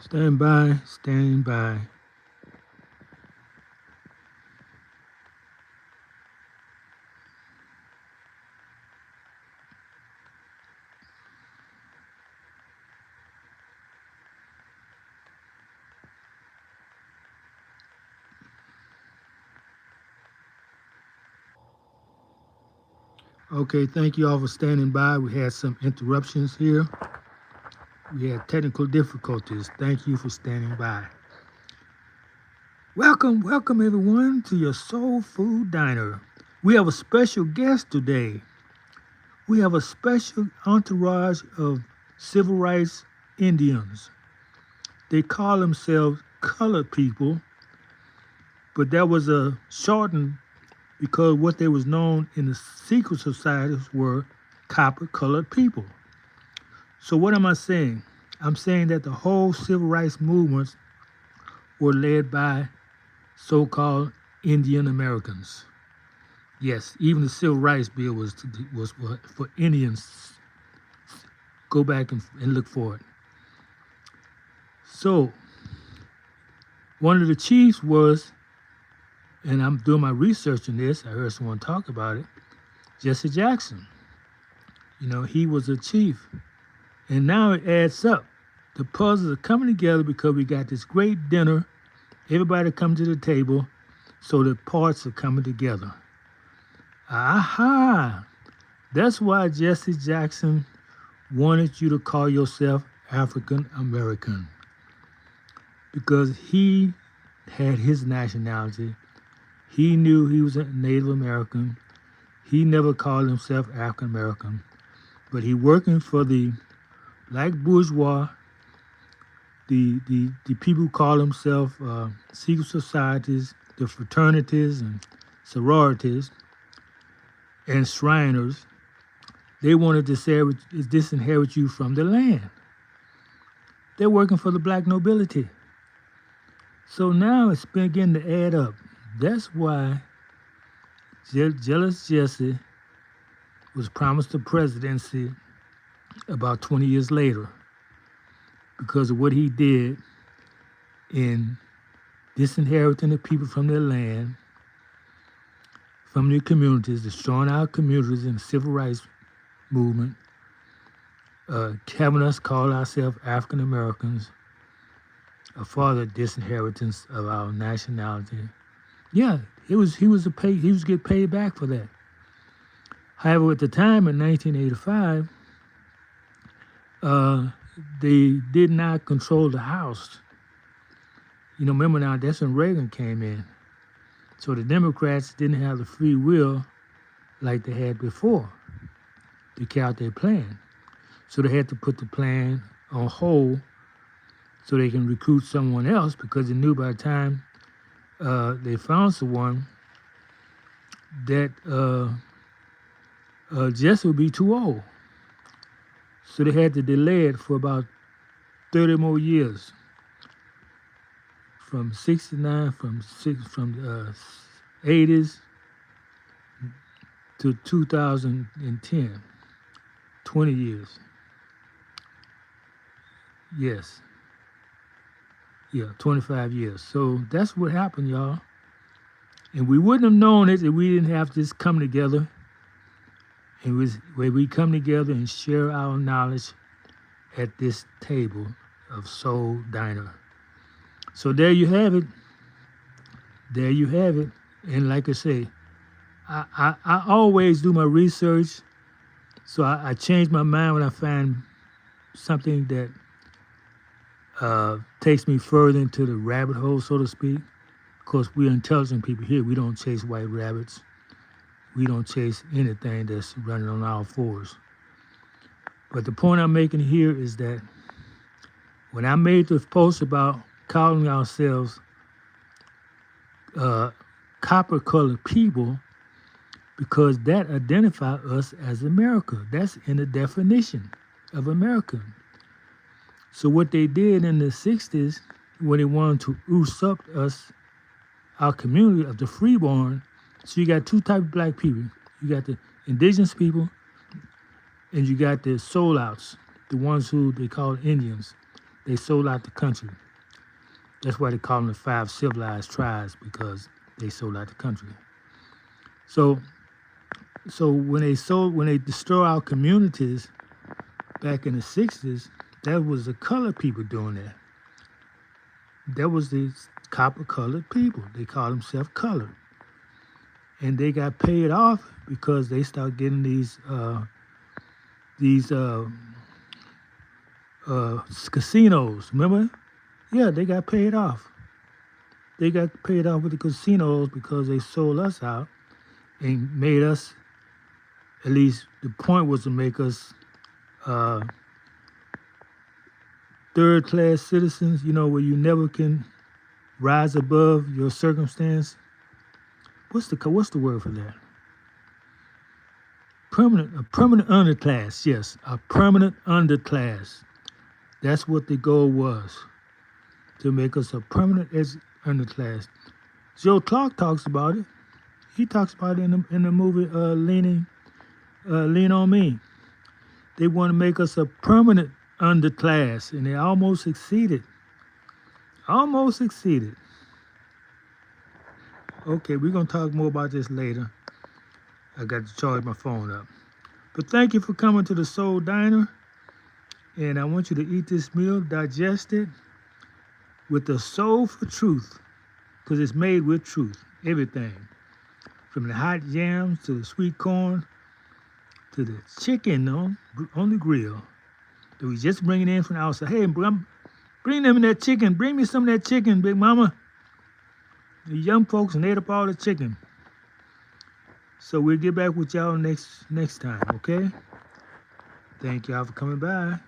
Stand by, stand by. Okay, thank you all for standing by. We had some interruptions here. We had technical difficulties. Thank you for standing by. Welcome everyone to your Soul Food Diner. We have a special guest today. We have a special entourage of civil rights Indians. They call themselves colored people, but that was a shortened because what they was known in the secret societies were copper colored people. So what am I saying? I'm saying that the whole civil rights movements were led by so-called Indian Americans. Yes, even the Civil Rights Bill was for Indians. Go back and look for it. So one of the chiefs was, and I'm doing my research on this, I heard someone talk about it, Jesse Jackson. You know, he was a chief. And now it adds up. The puzzles are coming together because we got this great dinner. Everybody come to the table, so the parts are coming together. Aha! That's why Jesse Jackson wanted you to call yourself African American. Because he had his nationality. He knew he was a Native American. He never called himself African American. But he working for the black bourgeois, the people who call themselves secret societies, the fraternities and sororities and Shriners. They wanted to disinherit you from the land. They're working for the black nobility. So now it's beginning to add up. That's why Jealous Jesse was promised the presidency about 20 years later because of what he did in disinheriting the people from their land, from their communities, destroying our communities in the civil rights movement, having us call ourselves African Americans, a further disinheritance of our nationality. Yeah, he was getting paid back for that. However, at the time in 1985, they did not control the House. You know, remember now, that's when Reagan came in. So the Democrats didn't have the free will like they had before to carry out their plan. So they had to put the plan on hold so they can recruit someone else because they knew by the time they found someone that Jesse would be too old. So they had to delay it for about 30 more years. From 69, from the 80s to 2010, 20 years. Yes. Yeah, 25 years. So that's what happened, y'all. And we wouldn't have known it if we didn't have this come together. It was where we come together and share our knowledge at this table of Soul Diner. So there you have it. There you have it. And like I say, I always do my research. So I change my mind when I find something that takes me further into the rabbit hole, so to speak. Of course, we're intelligent people here. We don't chase white rabbits. We don't chase anything that's running on all fours. But the point I'm making here is that when I made the post about calling ourselves copper-colored people, because that identifies us as America. That's in the definition of American. So what they did in the 60s, when they wanted to usurp us, our community of the freeborn, so you got two types of black people. You got the indigenous people, and you got the soul outs, the ones who they call Indians. they sold out the country. That's why they call them the 5 civilized tribes, because they sold out the country. So when they destroy our communities back in the 60s, that was the colored people doing that. That was the copper colored people. They call themselves colored. And they got paid off because they started getting these casinos. Remember? Yeah, they got paid off. They got paid off with the casinos because they sold us out and made us, at least the point was to make us third-class citizens, where you never can rise above your circumstance. What's the word for that? A permanent underclass. Yes, a permanent underclass. That's what the goal was, to make us a permanent underclass. Joe Clark talks about it. He talks about it in the movie Lean on Me. They want to make us a permanent underclass, and they almost succeeded. Almost succeeded. Okay, we're going to talk more about this later. I got to charge my phone up. But thank you for coming to the Soul Diner. And I want you to eat this meal, digest it with the soul for truth, because it's made with truth. Everything. From the hot yams to the sweet corn to the chicken on the grill that we just bring it in from the outside. Hey, bring them that chicken. Bring me some of that chicken, Big Mama. The young folks ate up all the chicken. So we'll get back with y'all next time, okay? Thank y'all for coming by.